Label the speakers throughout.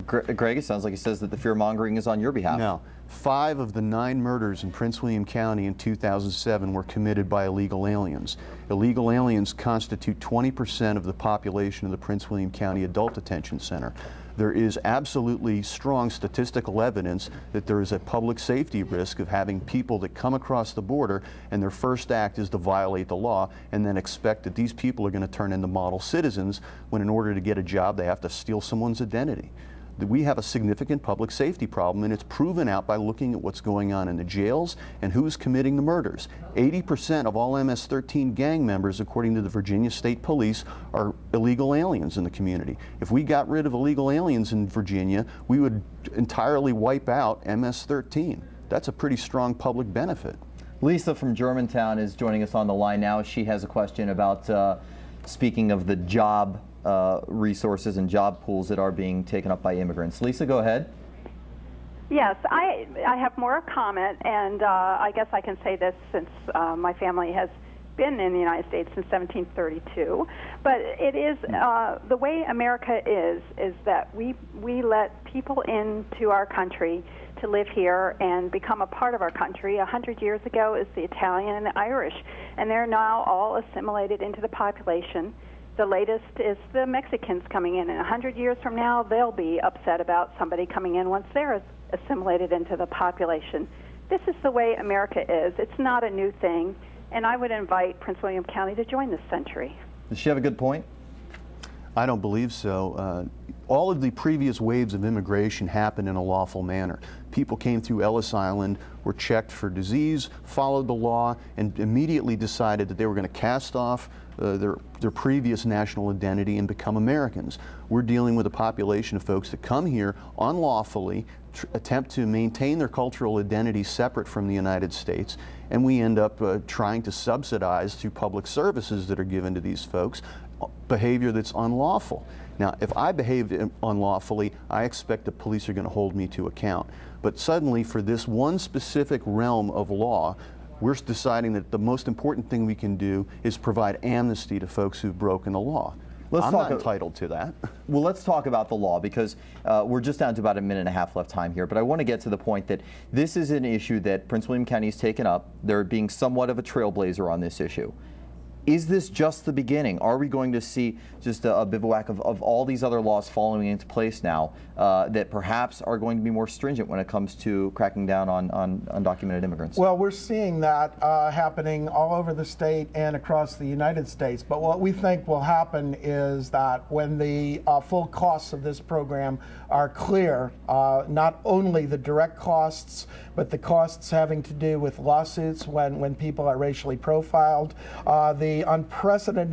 Speaker 1: Greg, it sounds like he says that the fear-mongering is on your behalf.
Speaker 2: No. 5 of the 9 murders in Prince William County in 2007 were committed by illegal aliens. Illegal aliens constitute 20% of the population of the Prince William County Adult Detention Center. There is absolutely strong statistical evidence that there is a public safety risk of having people that come across the border and their first act is to violate the law and then expect that these people are going to turn into model citizens when in order to get a job they have to steal someone's identity. We have a significant public safety problem, and it's proven out by looking at what's going on in the jails and who's committing the murders. 80% of all MS-13 gang members, according to the Virginia State Police, are illegal aliens in the community. If we got rid of illegal aliens in Virginia, we would entirely wipe out MS-13. That's a pretty strong public benefit.
Speaker 1: Lisa from Germantown is joining us on the line now. She has a question about, speaking of the job resources and job pools that are being taken up by immigrants. Lisa, go ahead.
Speaker 3: Yes, I have more a comment, and I guess I can say this since my family has been in the United States since 1732. But it is the way America is that we let people into our country to live here and become a part of our country. 100 years ago is the Italian and the Irish, and they're now all assimilated into the population. The latest is the Mexicans coming in, and 100 years from now, they'll be upset about somebody coming in once they're assimilated into the population. This is the way America is. It's not a new thing, and I would invite Prince William County to join this century.
Speaker 1: Does she have a good point?
Speaker 2: I don't believe so. All of the previous waves of immigration happened in a lawful manner. People came through Ellis Island, were checked for disease, followed the law, and immediately decided that they were going to cast off their previous national identity and become Americans. We're dealing with a population of folks that come here unlawfully, attempt to maintain their cultural identity separate from the United States, and we end up trying to subsidize through public services that are given to these folks behavior that's unlawful. Now, if I behaved unlawfully, I expect the police are going to hold me to account. But suddenly, for this one specific realm of law, we're deciding that the most important thing we can do is provide amnesty to folks who've broken the law. I'm not entitled to that.
Speaker 1: Well, let's talk about the law, because we're just down to about a minute and a half left time here. But I want to get to the point that this is an issue that Prince William County has taken up. They're being somewhat of a trailblazer on this issue. Is this just the beginning? Are we going to see just a bivouac of all these other laws falling into place now that perhaps are going to be more stringent when it comes to cracking down on undocumented immigrants?
Speaker 4: Well, we're seeing that happening all over the state and across the United States. But what we think will happen is that when the full costs of this program are clear, not only the direct costs, but the costs having to do with lawsuits when people are racially profiled, the unprecedented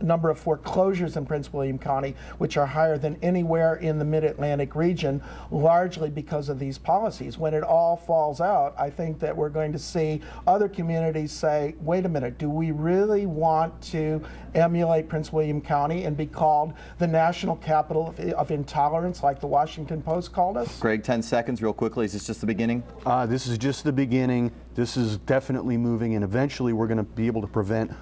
Speaker 4: number of foreclosures in Prince William County, which are higher than anywhere in the Mid-Atlantic region, largely because of these policies. When it all falls out, I think that we're going to see other communities say, wait a minute, do we really want to emulate Prince William County and be called the national capital of intolerance, like the Washington Post called us?
Speaker 1: Greg, 10 seconds real quickly. Is this just the beginning?
Speaker 2: This is just the beginning. This is definitely moving, and eventually we're going to be able to prevent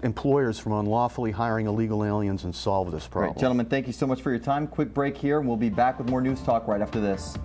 Speaker 2: employers from unlawfully hiring illegal aliens and solve this problem.
Speaker 1: Great. Gentlemen, thank you so much for your time. Quick break here, and we'll be back with more News Talk right after this.